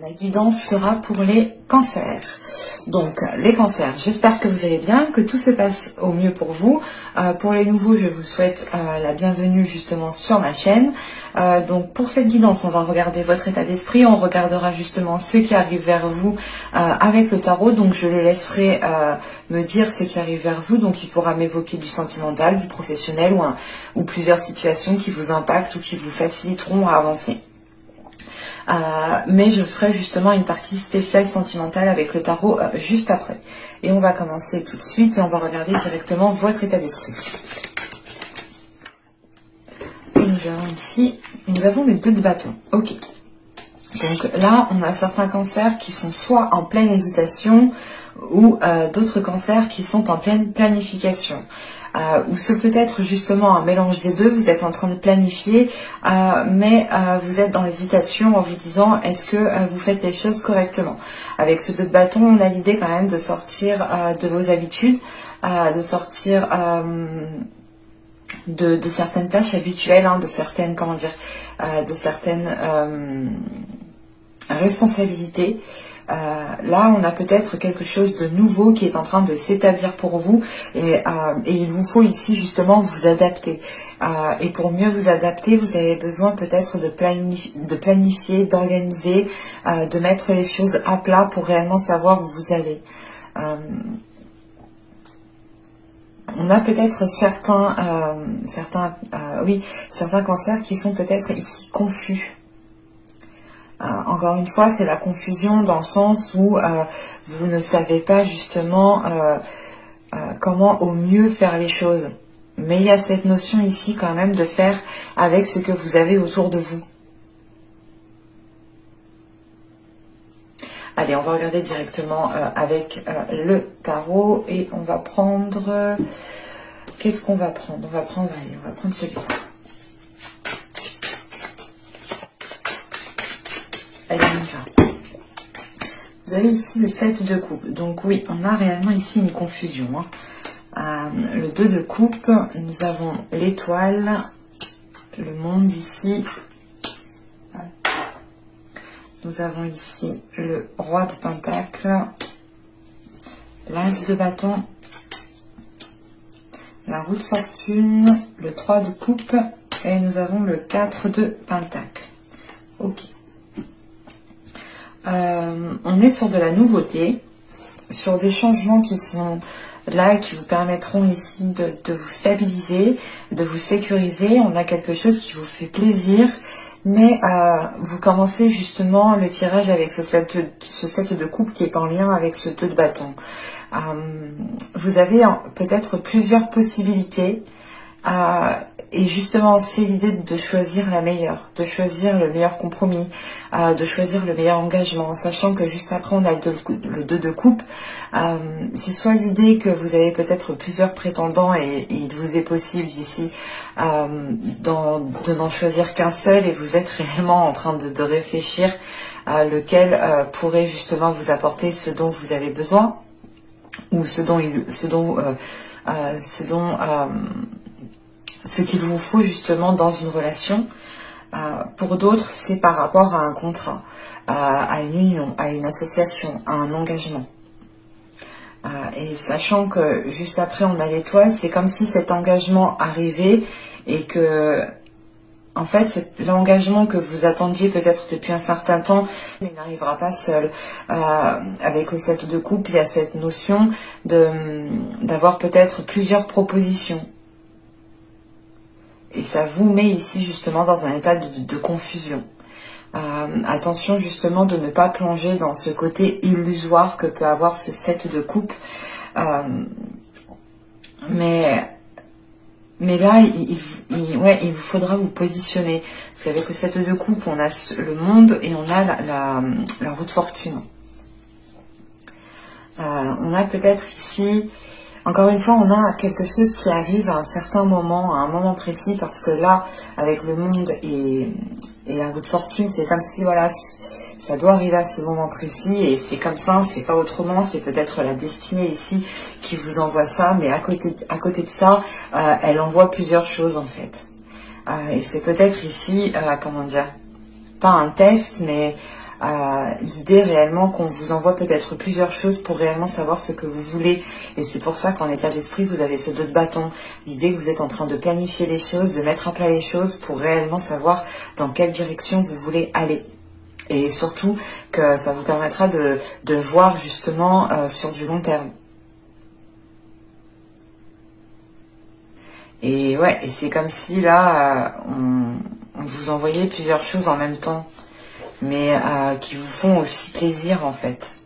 La guidance sera pour les cancers. Donc les cancers, j'espère que vous allez bien, que tout se passe au mieux pour vous. Pour les nouveaux, je vous souhaite la bienvenue justement sur ma chaîne. Donc pour cette guidance, on va regarder votre état d'esprit, on regardera justement ce qui arrive vers vous avec le tarot. Donc je le laisserai me dire ce qui arrive vers vous. Donc il pourra m'évoquer du sentimental, du professionnel ou plusieurs situations qui vous impactent ou qui vous faciliteront à avancer. Mais je ferai justement une partie spéciale sentimentale avec le tarot juste après. Et on va commencer tout de suite et on va regarder directement votre état d'esprit. Et nous avons ici, nous avons le 2 de bâton. Ok. Donc là, on a certains cancers qui sont soit en pleine hésitation ou d'autres cancers qui sont en pleine planification. Ou ce peut être justement un mélange des deux, vous êtes en train de planifier, mais vous êtes dans l'hésitation en vous disant est-ce que vous faites les choses correctement. Avec ce 2 de bâton, on a l'idée quand même de sortir de vos habitudes, de sortir de certaines tâches habituelles, hein, de certaines, comment dire, de certaines responsabilités. Là, on a peut-être quelque chose de nouveau qui est en train de s'établir pour vous et il vous faut ici justement vous adapter. Et pour mieux vous adapter, vous avez besoin peut-être de planifier, d'organiser, de mettre les choses à plat pour réellement savoir où vous allez. On a peut-être certains cancers qui sont peut-être ici confus. Encore une fois, c'est la confusion dans le sens où vous ne savez pas justement comment au mieux faire les choses. Mais il y a cette notion ici quand même de faire avec ce que vous avez autour de vous. Allez, on va regarder directement avec le tarot et on va prendre... Qu'est-ce qu'on va prendre? On va prendre celui-là. Allez, on y va. Vous avez ici le 7 de coupe. Donc oui, on a réellement ici une confusion. Hein. Le 2 de coupe, nous avons l'étoile, le monde ici. Nous avons ici le roi de pentacle, l'as de bâton, la roue de fortune, le 3 de coupe et nous avons le 4 de pentacle. Ok. On est sur de la nouveauté, sur des changements qui sont là et qui vous permettront ici de vous stabiliser, de vous sécuriser. On a quelque chose qui vous fait plaisir, mais vous commencez justement le tirage avec ce 7 de coupe qui est en lien avec ce 2 de bâton. Vous avez peut-être plusieurs possibilités. Et justement, c'est l'idée de choisir la meilleure, de choisir le meilleur compromis, de choisir le meilleur engagement, sachant que juste après, on a le 2 de coupe. C'est soit l'idée que vous avez peut-être plusieurs prétendants et il vous est possible ici de n'en choisir qu'un seul et vous êtes réellement en train de réfléchir lequel pourrait justement vous apporter ce dont vous avez besoin ou ce qu'il vous faut justement dans une relation. Pour d'autres, c'est par rapport à un contrat, à une union, à une association, à un engagement. Et sachant que juste après on a l'étoile, c'est comme si cet engagement arrivait et que en fait c'est l'engagement que vous attendiez peut-être depuis un certain temps, mais il n'arrivera pas seul. Avec le 7 de coupe, il y a cette notion d'avoir peut-être plusieurs propositions. Et ça vous met ici justement dans un état de confusion. Attention justement de ne pas plonger dans ce côté illusoire que peut avoir ce 7 de coupe. Mais là, il vous faudra vous positionner. Parce qu'avec le 7 de coupe, on a le monde et on a la roue de fortune. On a peut-être ici... Encore une fois, on a quelque chose qui arrive à un certain moment, à un moment précis, parce que là, avec le monde et la roue de fortune, c'est comme si, voilà, ça doit arriver à ce moment précis, et c'est comme ça, c'est pas autrement, c'est peut-être la destinée ici qui vous envoie ça, mais à côté de ça, elle envoie plusieurs choses, en fait. Et c'est peut-être ici, comment dire, pas un test, mais l'idée réellement qu'on vous envoie peut-être plusieurs choses pour réellement savoir ce que vous voulez. Et c'est pour ça qu'en état d'esprit, vous avez ce 2 de bâton. L'idée que vous êtes en train de planifier les choses, de mettre à plat les choses pour réellement savoir dans quelle direction vous voulez aller. Et surtout que ça vous permettra de voir justement sur du long terme. Et ouais, et c'est comme si là, on vous envoyait plusieurs choses en même temps, mais qui vous font aussi plaisir en fait.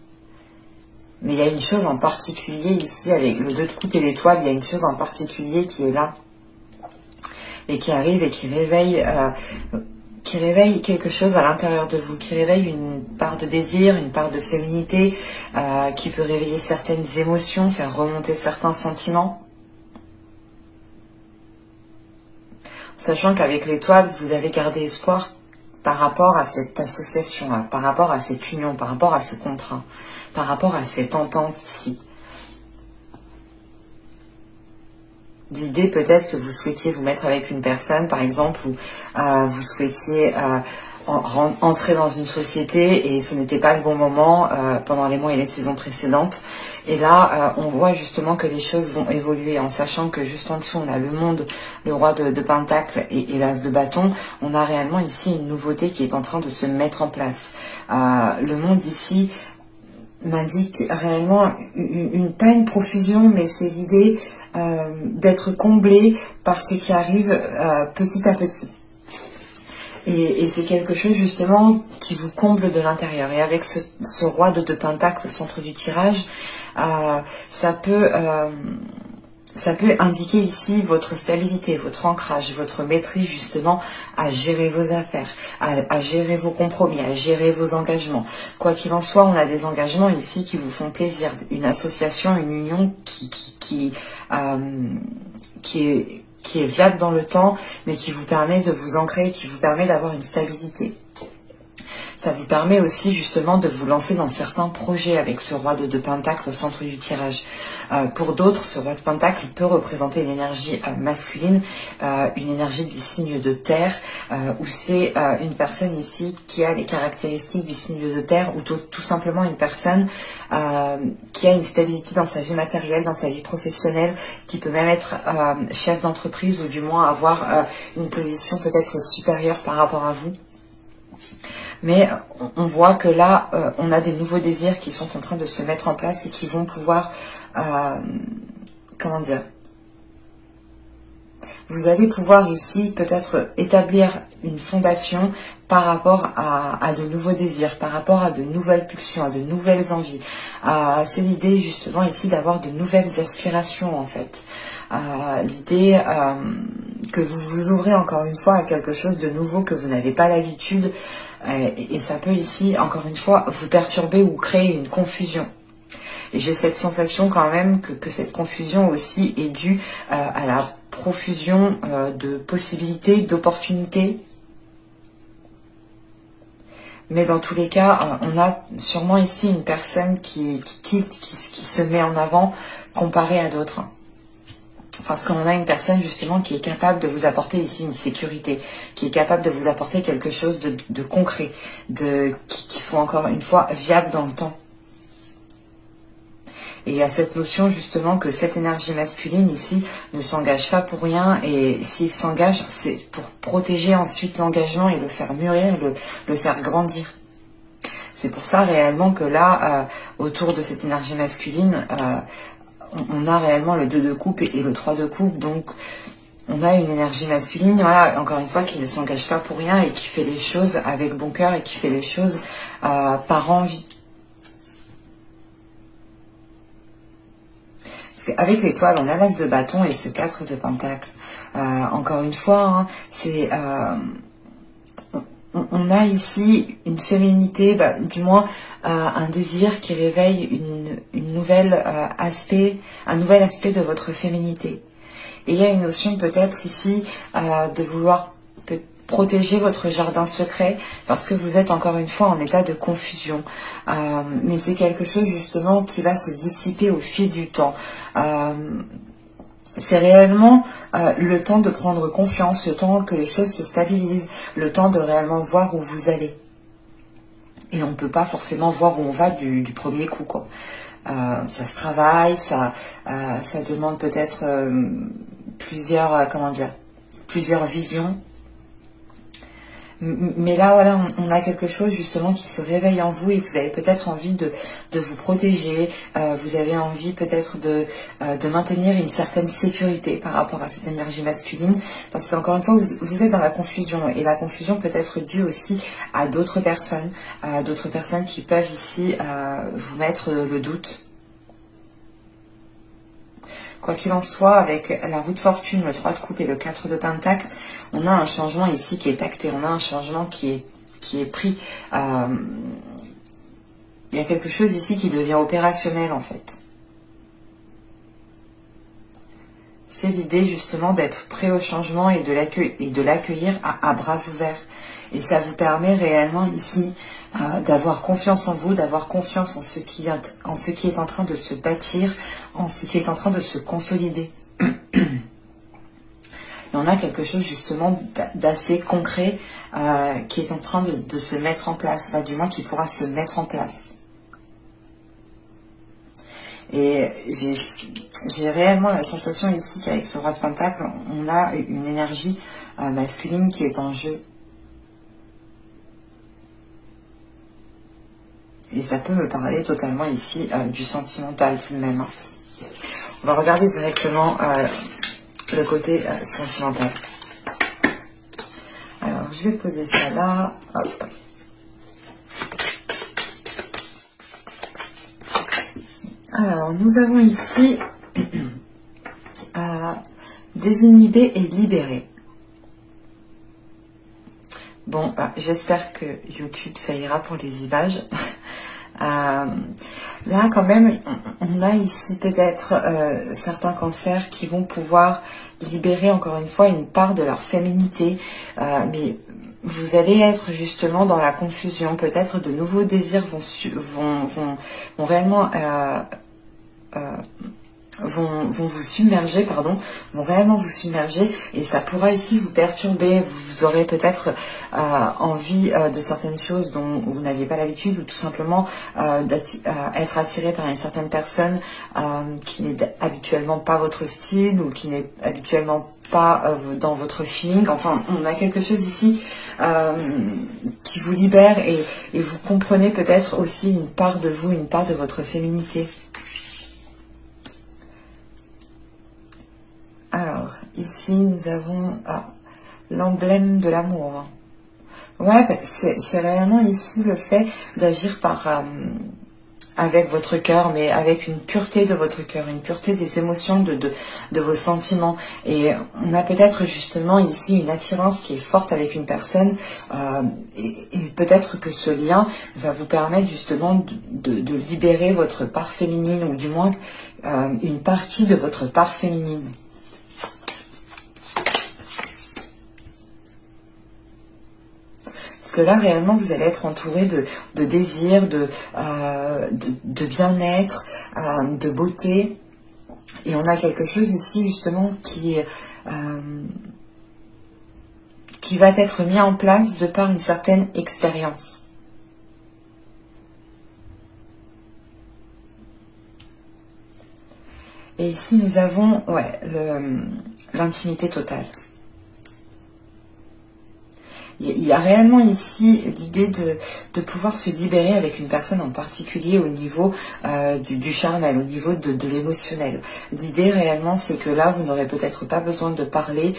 Mais il y a une chose en particulier ici, avec le 2 de coupe et l'étoile, il y a une chose en particulier qui est là, et qui arrive et qui réveille quelque chose à l'intérieur de vous, qui réveille une part de désir, une part de féminité, qui peut réveiller certaines émotions, faire remonter certains sentiments. Sachant qu'avec l'étoile, vous avez gardé espoir par rapport à cette association-là, par rapport à cette union, par rapport à ce contrat, par rapport à cette entente ici. L'idée peut-être que vous souhaitiez vous mettre avec une personne, par exemple, ou vous souhaitiez entrer dans une société et ce n'était pas le bon moment pendant les mois et les saisons précédentes. Et là, on voit justement que les choses vont évoluer en sachant que juste en dessous, on a le monde, le roi de Pentacle et l'as de bâton. On a réellement ici une nouveauté qui est en train de se mettre en place. Le monde ici m'indique réellement pas une profusion, mais c'est l'idée d'être comblé par ce qui arrive petit à petit. Et c'est quelque chose justement qui vous comble de l'intérieur. Et avec ce roi de Pentacle au centre du tirage, ça peut indiquer ici votre stabilité, votre ancrage, votre maîtrise justement à gérer vos affaires, à gérer vos compromis, à gérer vos engagements. Quoi qu'il en soit, on a des engagements ici qui vous font plaisir. Une association, une union qui est viable dans le temps, mais qui vous permet de vous ancrer, qui vous permet d'avoir une stabilité. Ça vous permet aussi justement de vous lancer dans certains projets avec ce roi de Pentacle au centre du tirage. Pour d'autres, ce roi de Pentacle peut représenter une énergie masculine, une énergie du signe de terre, où c'est une personne ici qui a les caractéristiques du signe de terre, ou tout simplement une personne qui a une stabilité dans sa vie matérielle, dans sa vie professionnelle, qui peut même être chef d'entreprise ou du moins avoir une position peut-être supérieure par rapport à vous. Mais on voit que là, on a des nouveaux désirs qui sont en train de se mettre en place et qui vont pouvoir, comment dire, vous allez pouvoir ici peut-être établir une fondation par rapport à de nouveaux désirs, par rapport à de nouvelles pulsions, à de nouvelles envies. C'est l'idée justement ici d'avoir de nouvelles aspirations en fait. L'idée que vous vous ouvrez encore une fois à quelque chose de nouveau que vous n'avez pas l'habitude. Et ça peut ici, encore une fois, vous perturber ou créer une confusion. Et j'ai cette sensation quand même que cette confusion aussi est due à la profusion de possibilités, d'opportunités. Mais dans tous les cas, on a sûrement ici une personne qui se met en avant comparée à d'autres. Parce qu'on a une personne justement qui est capable de vous apporter ici une sécurité, qui est capable de vous apporter quelque chose de concret, qui soit encore une fois viable dans le temps. Et il y a cette notion justement que cette énergie masculine ici ne s'engage pas pour rien, et s'il s'engage, c'est pour protéger ensuite l'engagement et le faire mûrir, le faire grandir. C'est pour ça réellement que là, autour de cette énergie masculine, on a réellement le 2 de coupe et le 3 de coupe, donc on a une énergie masculine, voilà, encore une fois, qui ne s'engage pas pour rien et qui fait les choses avec bon cœur et qui fait les choses par envie. Parce qu'avec l'étoile, on a l'as de bâton et ce 4 de pentacle. Encore une fois, hein, c'est... on a ici une féminité, du moins un désir qui réveille un nouvel aspect de votre féminité. Et il y a une notion peut-être ici de vouloir protéger votre jardin secret parce que vous êtes encore une fois en état de confusion. Mais c'est quelque chose justement qui va se dissiper au fil du temps. C'est réellement le temps de prendre confiance, le temps que les choses se stabilisent, le temps de réellement voir où vous allez. et on ne peut pas forcément voir où on va du premier coup, quoi. Ça se travaille, ça demande peut-être plusieurs, comment dire, plusieurs visions. Mais là, voilà, on a quelque chose justement qui se réveille en vous et vous avez peut-être envie de vous protéger. Vous avez envie peut-être de maintenir une certaine sécurité par rapport à cette énergie masculine. Parce qu'encore une fois, vous êtes dans la confusion. Et la confusion peut être due aussi à d'autres personnes qui peuvent ici vous mettre le doute. Quoi qu'il en soit, avec la roue de fortune, le 3 de coupe et le 4 de pentacle, on a un changement ici qui est acté, on a un changement qui est pris. Il y a quelque chose ici qui devient opérationnel en fait. C'est l'idée justement d'être prêt au changement et de l'accueillir à bras ouverts. Et ça vous permet réellement ici d'avoir confiance en vous, d'avoir confiance en ce qui est en train de se bâtir, en ce qui est en train de se consolider. Et on a quelque chose justement d'assez concret qui est en train de se mettre en place, enfin, du moins qui pourra se mettre en place. Et j'ai réellement la sensation ici qu'avec ce roi de pentacle, on a une énergie masculine qui est en jeu. Et ça peut me parler totalement ici du sentimental tout de même. Hein. On va regarder directement le côté sentimental. Alors, je vais poser ça là. Hop. Alors, nous avons ici désinhiber et libérer. Bon, j'espère que YouTube, ça ira pour les images. Là, quand même, on a ici peut-être certains cancers qui vont pouvoir libérer encore une fois une part de leur féminité. Mais vous allez être justement dans la confusion. Peut-être de nouveaux désirs vont réellement... vont vous submerger, vont réellement vous submerger et ça pourra ici vous perturber. Vous aurez peut-être envie de certaines choses dont vous n'aviez pas l'habitude ou tout simplement être attiré par une certaine personne qui n'est habituellement pas votre style ou qui n'est habituellement pas dans votre feeling. Enfin, on a quelque chose ici qui vous libère et vous comprenez peut-être aussi une part de vous, une part de votre féminité. Alors, ici, nous avons l'emblème de l'amour. Ouais, c'est réellement ici le fait d'agir avec votre cœur, mais avec une pureté de votre cœur, une pureté des émotions, de vos sentiments. Et on a peut-être justement ici une attirance qui est forte avec une personne, et peut-être que ce lien va vous permettre justement de libérer votre part féminine, ou du moins une partie de votre part féminine. Parce que là, réellement, vous allez être entouré de désirs, de bien-être, de beauté. Et on a quelque chose ici, justement, qui va être mis en place de par une certaine expérience. Et ici, nous avons l'intimité totale. Il y a réellement ici l'idée de pouvoir se libérer avec une personne en particulier au niveau du charnel, au niveau de l'émotionnel. L'idée réellement, c'est que là, vous n'aurez peut-être pas besoin de parler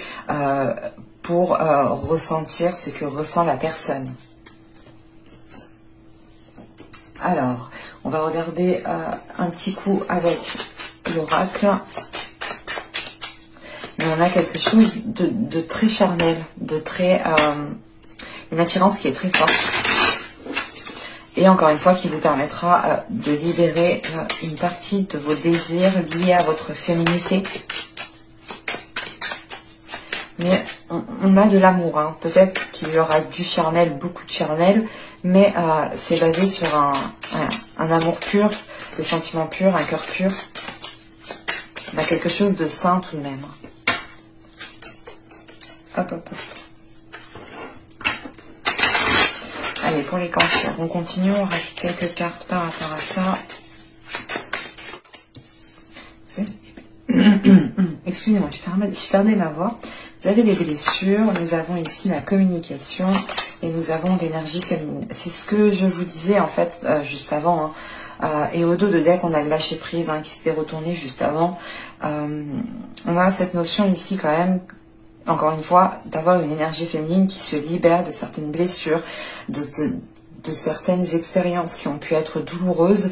pour ressentir ce que ressent la personne. Alors, on va regarder un petit coup avec l'oracle. Mais on a quelque chose de très charnel, de très... une attirance qui est très forte. Et encore une fois, qui vous permettra de libérer une partie de vos désirs liés à votre féminité. Mais on a de l'amour. Hein. Peut-être qu'il y aura du charnel, beaucoup de charnel. Mais c'est basé sur un amour pur, des sentiments purs, un cœur pur. On a quelque chose de sain tout de même. Hop, hop, hop. Allez, pour les cancers, on continue, on rajoute quelques cartes par rapport à ça. Excusez-moi, je perdais ma voix. Vous avez des blessures, nous avons ici la communication et nous avons l'énergie féminine. C'est ce que je vous disais en fait juste avant. Hein. Et au dos de deck, on a le lâcher prise qui s'était retourné juste avant. On a cette notion ici quand même, encore une fois, d'avoir une énergie féminine qui se libère de certaines blessures, de certaines expériences qui ont pu être douloureuses.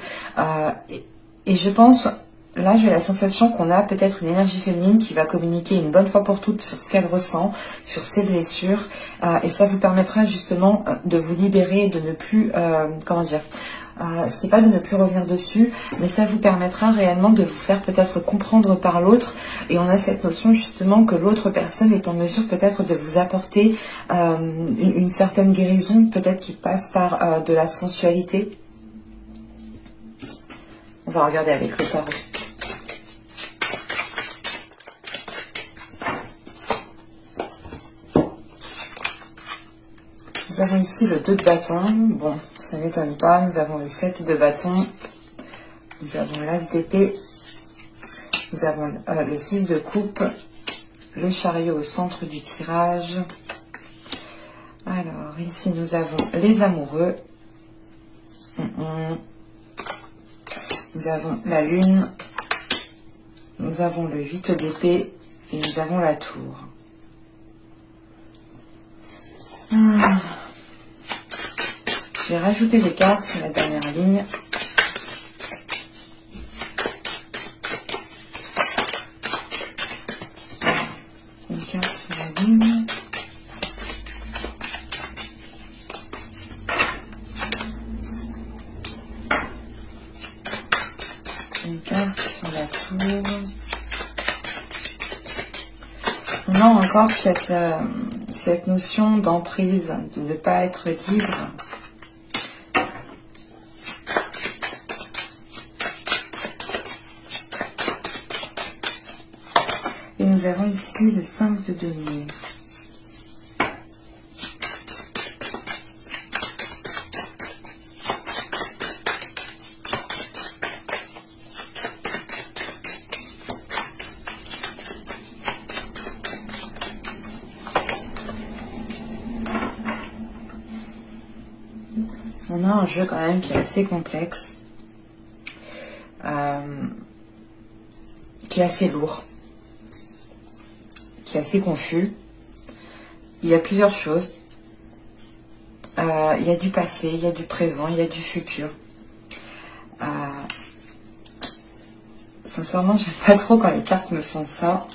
Et je pense... Là, j'ai la sensation qu'on a peut-être une énergie féminine qui va communiquer une bonne fois pour toutes sur ce qu'elle ressent, sur ses blessures. Et ça vous permettra justement de vous libérer, de ne plus... comment dire, c'est pas de ne plus revenir dessus, mais ça vous permettra réellement de vous faire peut-être comprendre par l'autre. Et on a cette notion justement que l'autre personne est en mesure peut-être de vous apporter une certaine guérison, peut-être qui passe par de la sensualité. On va regarder avec le tarot. Nous avons ici le 2 de bâton. Bon, ça ne m'étonne pas. Nous avons le 7 de bâton. Nous avons l'as d'épée. Nous avons le 6 de coupe. Le chariot au centre du tirage. Alors, ici, nous avons les amoureux. Nous avons la lune. Nous avons le 8 d'épée. Et nous avons la tour. Je vais rajouter des cartes sur la dernière ligne. Une carte sur la ligne. Une carte sur la tour. On a encore cette notion d'emprise, de ne pas être libre. Et nous avons ici le 5 de denier. On a un jeu quand même qui est assez complexe, qui est assez lourd, qui est assez confus. Il y a plusieurs choses. Il y a du passé, il y a du présent, il y a du futur. Sincèrement, j'aime pas trop quand les cartes me font ça.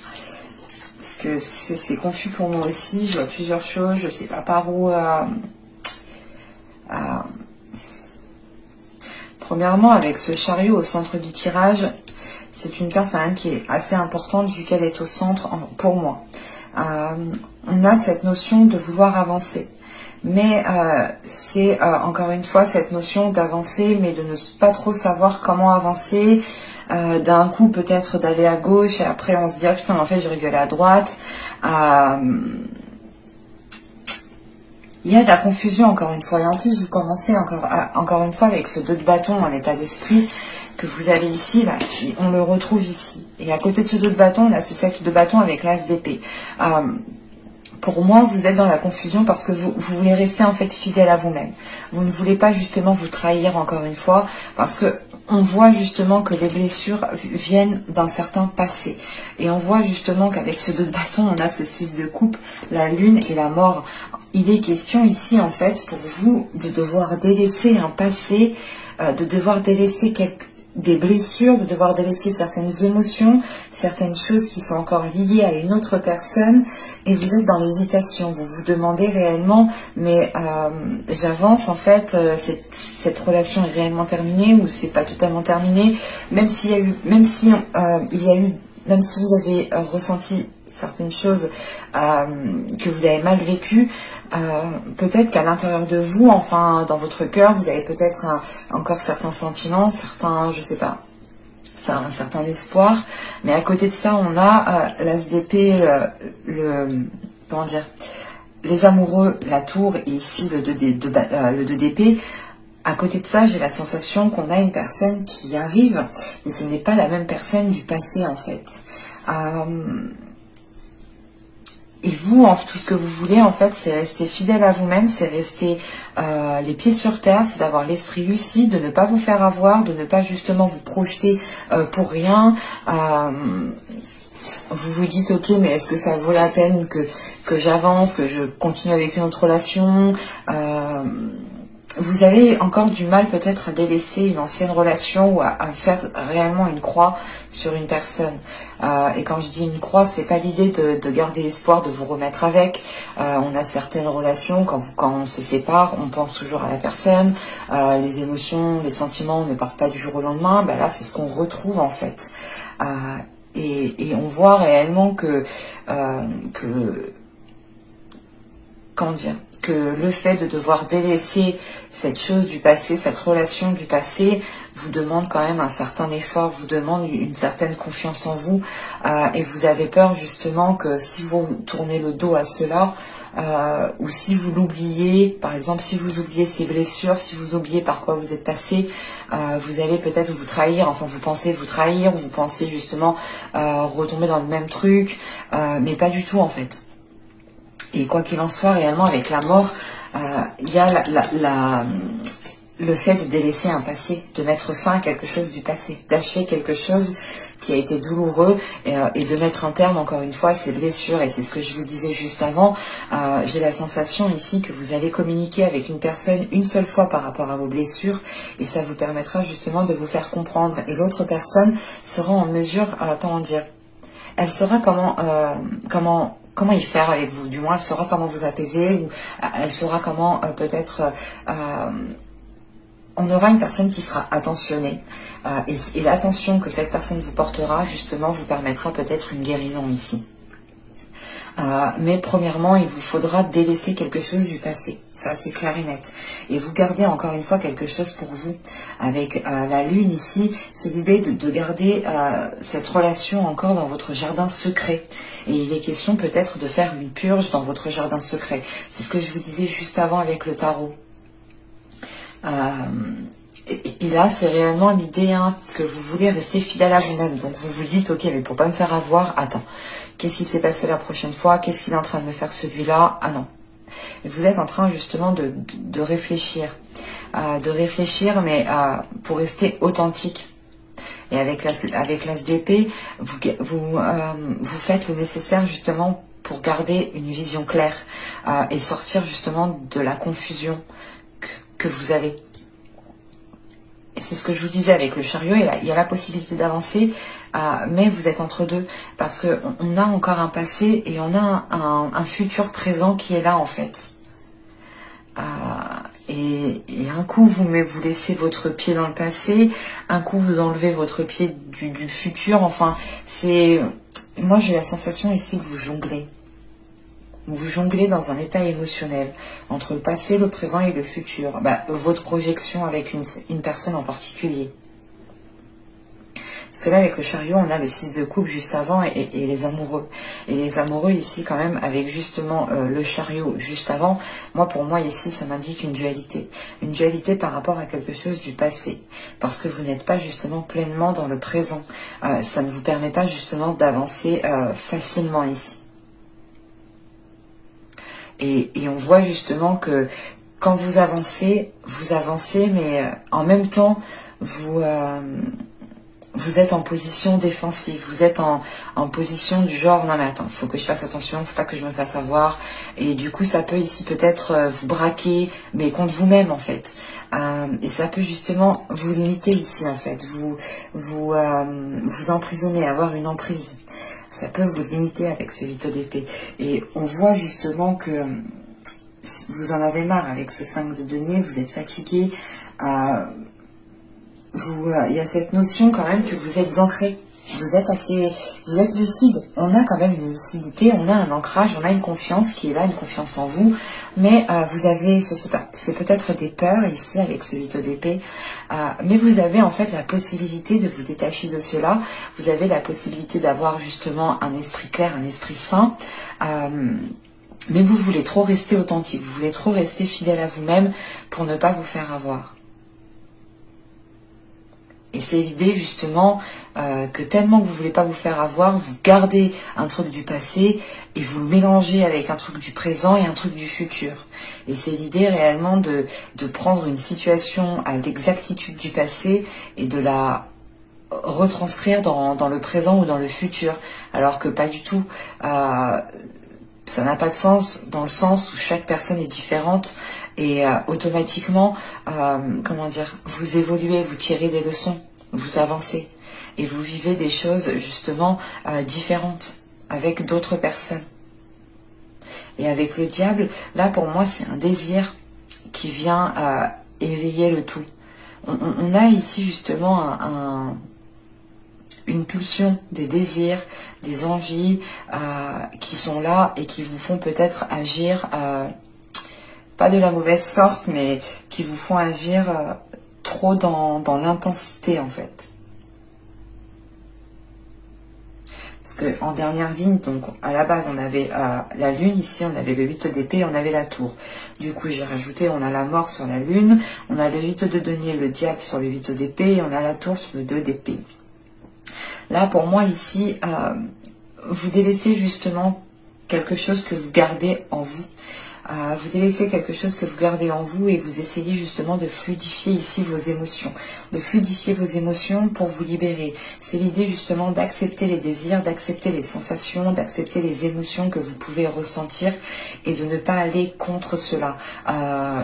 Parce que c'est confus pour moi aussi. Je vois plusieurs choses, je sais pas par où... Premièrement, avec ce chariot au centre du tirage, c'est une carte quand même qui est assez importante vu qu'elle est au centre pour moi. On a cette notion de vouloir avancer. Mais c'est encore une fois cette notion d'avancer, mais de ne pas trop savoir comment avancer. D'un coup peut-être d'aller à gauche et après on se dit ah, putain en fait j'aurais dû aller à droite. Il y a de la confusion encore une fois. Et en plus vous commencez encore une fois avec ce 2 de bâton en état d'esprit que vous avez ici, là, on le retrouve ici. Et à côté de ce 2 de bâton, on a ce 7 de bâton avec l'as d'épée. Pour moi, vous êtes dans la confusion parce que vous voulez rester en fait fidèle à vous-même. Vous ne voulez pas justement vous trahir encore une fois parce que on voit justement que les blessures viennent d'un certain passé. Et on voit justement qu'avec ce 2 de bâton, on a ce 6 de coupe, la lune et la mort. Il est question ici en fait pour vous de devoir délaisser un passé, de devoir délaisser des blessures, de devoir délaisser certaines émotions, certaines choses qui sont encore liées à une autre personne, et vous êtes dans l'hésitation. Vous vous demandez réellement, mais j'avance en fait, cette relation est réellement terminée ou c'est pas totalement terminé, même si vous avez ressenti certaines choses que vous avez mal vécues, peut-être qu'à l'intérieur de vous, enfin dans votre cœur, vous avez peut-être encore certains sentiments, certains, je sais pas, un certain espoir, mais à côté de ça, on a l'as d'épée, comment dire, les amoureux, la tour, et ici le 2 d'épée. À côté de ça, j'ai la sensation qu'on a une personne qui arrive, mais ce n'est pas la même personne du passé en fait. Et vous, tout ce que vous voulez en fait, c'est rester fidèle à vous-même, c'est rester les pieds sur terre, c'est d'avoir l'esprit lucide, de ne pas vous faire avoir, de ne pas justement vous projeter pour rien. Vous vous dites ok, mais est-ce que ça vaut la peine que j'avance, que je continue avec une autre relation? Vous avez encore du mal peut-être à délaisser une ancienne relation ou à faire réellement une croix sur une personne. Et quand je dis une croix, c'est pas l'idée de garder espoir de vous remettre avec. On a certaines relations, quand on se sépare, on pense toujours à la personne. Les émotions, les sentiments ne partent pas du jour au lendemain. Ben là, c'est ce qu'on retrouve en fait. Et on voit réellement comment dire, que le fait de devoir délaisser cette chose du passé, cette relation du passé, vous demande quand même un certain effort, vous demande une certaine confiance en vous, et vous avez peur justement que si vous tournez le dos à cela, ou si vous l'oubliez, par exemple si vous oubliez ces blessures, si vous oubliez par quoi vous êtes passé, vous allez peut-être vous trahir, enfin vous pensez vous trahir, vous pensez justement retomber dans le même truc, mais pas du tout en fait. Et quoi qu'il en soit, réellement, avec la mort, il y a le fait de délaisser un passé, de mettre fin à quelque chose du passé, d'achever quelque chose qui a été douloureux et de mettre un terme, encore une fois, à ces blessures. Et c'est ce que je vous disais juste avant. J'ai la sensation ici que vous allez communiquer avec une personne une seule fois par rapport à vos blessures et ça vous permettra justement de vous faire comprendre. Et l'autre personne sera en mesure, comment dire, elle saura comment y faire avec vous, du moins elle saura comment vous apaiser, ou elle saura comment peut-être... on aura une personne qui sera attentionnée, et l'attention que cette personne vous portera, justement, vous permettra peut-être une guérison ici. Mais premièrement, il vous faudra délaisser quelque chose du passé. Ça, c'est clair et net. Et vous gardez encore une fois quelque chose pour vous. Avec la lune ici, c'est l'idée de garder cette relation encore dans votre jardin secret. Et il est question peut-être de faire une purge dans votre jardin secret. C'est ce que je vous disais juste avant avec le tarot. Et là, c'est réellement l'idée que vous voulez rester fidèle à vous-même. Donc vous vous dites, ok, mais pour pas me faire avoir, attends, qu'est-ce qui s'est passé la prochaine fois? Qu'est-ce qu'il est en train de me faire celui-là? Ah non. Et vous êtes en train justement de réfléchir. Mais pour rester authentique. Et avec l'as d'épée, vous faites le nécessaire justement pour garder une vision claire et sortir justement de la confusion que vous avez. Et c'est ce que je vous disais avec le chariot, il y a la possibilité d'avancer, mais vous êtes entre deux, parce qu'on a encore un passé et on a un futur présent qui est là en fait. Et un coup vous laissez votre pied dans le passé, un coup vous enlevez votre pied du futur, enfin moi j'ai la sensation ici que vous jonglez. Vous jonglez dans un état émotionnel entre le passé, le présent et le futur. Votre projection avec une personne en particulier. Parce que là, avec le chariot, on a le 6 de coupe juste avant et les amoureux. Et les amoureux ici, quand même, avec justement le chariot juste avant, pour moi ici, ça m'indique une dualité. Une dualité par rapport à quelque chose du passé. Parce que vous n'êtes pas justement pleinement dans le présent. Ça ne vous permet pas justement d'avancer facilement ici. Et on voit justement que quand vous avancez, mais en même temps, vous êtes en position défensive, vous êtes en position du genre, non mais attends, il faut que je fasse attention, il ne faut pas que je me fasse avoir. Et du coup, ça peut ici peut-être vous braquer, mais contre vous-même en fait. Et ça peut justement vous limiter ici en fait, vous emprisonner, avoir une emprise. Ça peut vous limiter avec ce 8 d'épée. Et on voit justement que vous en avez marre avec ce 5 de denier, vous êtes fatigué. Il y a cette notion quand même que vous êtes ancré. Vous êtes lucide. On a quand même une lucidité, on a un ancrage, on a une confiance qui est là, une confiance en vous. Mais vous avez, je sais pas, c'est peut-être des peurs ici avec ce 8 d'épée. Mais vous avez en fait la possibilité de vous détacher de cela. Vous avez la possibilité d'avoir justement un esprit clair, un esprit sain. Mais vous voulez trop rester authentique, vous voulez trop rester fidèle à vous-même pour ne pas vous faire avoir. Et c'est l'idée justement que tellement que vous ne voulez pas vous faire avoir, vous gardez un truc du passé et vous le mélangez avec un truc du présent et un truc du futur. Et c'est l'idée réellement de prendre une situation à l'exactitude du passé et de la retranscrire dans le présent ou dans le futur. Alors que pas du tout. Ça n'a pas de sens dans le sens où chaque personne est différente et automatiquement, comment dire, vous évoluez, vous tirez des leçons, vous avancez et vous vivez des choses justement différentes avec d'autres personnes. Et avec le diable, là pour moi c'est un désir qui vient éveiller le tout. On a ici justement une pulsion, des désirs, des envies qui sont là et qui vous font peut-être agir, pas de la mauvaise sorte, mais qui vous font agir trop dans l'intensité en fait. Parce qu'en dernière ligne, donc à la base on avait la lune, ici on avait le 8 d'épée et on avait la tour. Du coup j'ai rajouté, on a la mort sur la lune, on a le 8 de denier, le diable sur le 8 d'épée et on a la tour sur le 2 d'épée. Là, pour moi, ici, vous délaissez justement quelque chose que vous gardez en vous. Vous délaissez quelque chose que vous gardez en vous et vous essayez justement de fluidifier ici vos émotions. De fluidifier vos émotions pour vous libérer. C'est l'idée justement d'accepter les désirs, d'accepter les sensations, d'accepter les émotions que vous pouvez ressentir et de ne pas aller contre cela.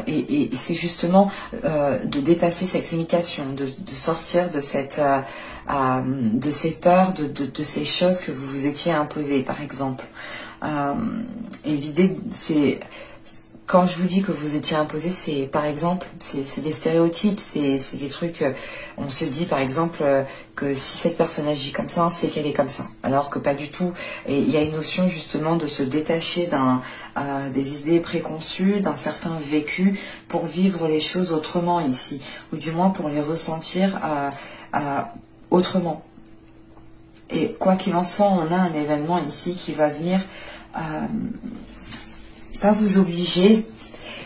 Et c'est justement de dépasser cette limitation, de sortir de cette... de ces peurs, de ces choses que vous vous étiez imposées, par exemple. Et l'idée, c'est... Quand je vous dis que vous étiez imposé, c'est par exemple, c'est des stéréotypes, c'est des trucs, on se dit par exemple que si cette personne agit comme ça, c'est qu'elle est comme ça. Alors que pas du tout. Et il y a une notion justement de se détacher des idées préconçues, d'un certain vécu pour vivre les choses autrement ici. Ou du moins pour les ressentir autrement. Et quoi qu'il en soit, on a un événement ici qui va venir... pas vous obliger,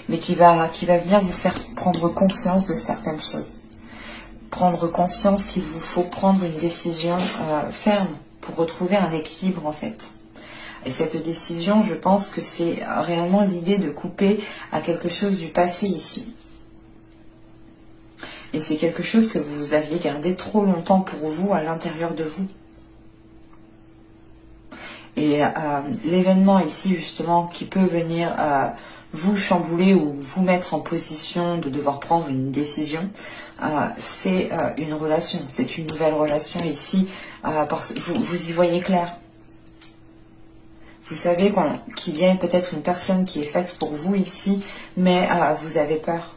mais qui va venir vous faire prendre conscience de certaines choses. Prendre conscience qu'il vous faut prendre une décision ferme pour retrouver un équilibre en fait. Et cette décision, je pense que c'est réellement l'idée de couper à quelque chose du passé ici. Et c'est quelque chose que vous aviez gardé trop longtemps pour vous, à l'intérieur de vous. Et l'événement ici, justement, qui peut venir vous chambouler ou vous mettre en position de devoir prendre une décision, c'est une relation, c'est une nouvelle relation ici. Vous y voyez clair. Vous savez qu'il y a peut-être une personne qui est faite pour vous ici, mais vous avez peur.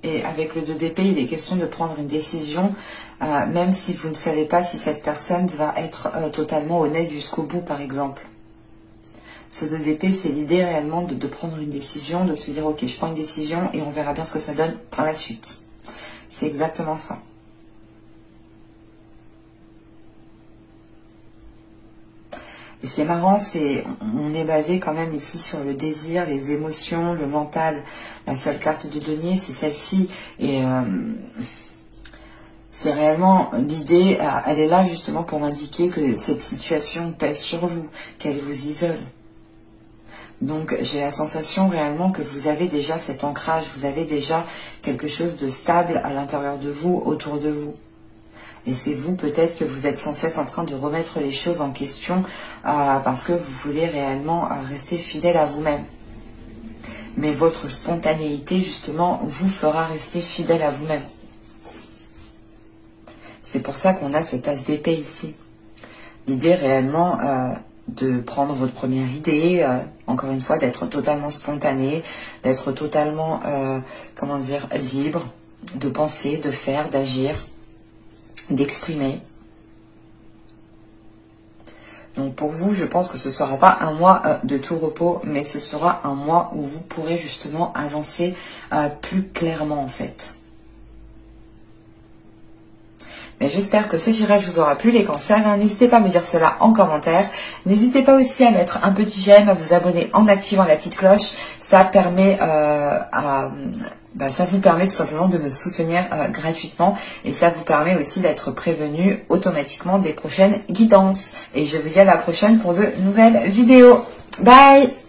Et avec le 2 d'épée, il est question de prendre une décision, même si vous ne savez pas si cette personne va être totalement honnête jusqu'au bout, par exemple. Ce 2 d'épée, c'est l'idée réellement de prendre une décision, de se dire, ok, je prends une décision et on verra bien ce que ça donne par la suite. C'est exactement ça. Et c'est marrant, on est basé quand même ici sur le désir, les émotions, le mental. La seule carte de denier, c'est celle-ci. Et c'est réellement l'idée, elle est là justement pour m'indiquer que cette situation pèse sur vous, qu'elle vous isole. Donc j'ai la sensation réellement que vous avez déjà cet ancrage, vous avez déjà quelque chose de stable à l'intérieur de vous, autour de vous. Et c'est vous peut-être que vous êtes sans cesse en train de remettre les choses en question parce que vous voulez réellement rester fidèle à vous-même. Mais votre spontanéité justement vous fera rester fidèle à vous-même. C'est pour ça qu'on a cet as d'épée ici. L'idée réellement de prendre votre première idée, encore une fois d'être totalement spontané, d'être totalement, comment dire, libre, de penser, de faire, d'agir, d'exprimer. Donc pour vous, je pense que ce ne sera pas un mois de tout repos, mais ce sera un mois où vous pourrez justement avancer plus clairement en fait. Mais j'espère que ce tirage vous aura plu les cancers. N'hésitez pas à me dire cela en commentaire. N'hésitez pas aussi à mettre un petit j'aime, à vous abonner en activant la petite cloche. Ça permet ça vous permet tout simplement de me soutenir gratuitement et ça vous permet aussi d'être prévenu automatiquement des prochaines guidances. Et je vous dis à la prochaine pour de nouvelles vidéos. Bye!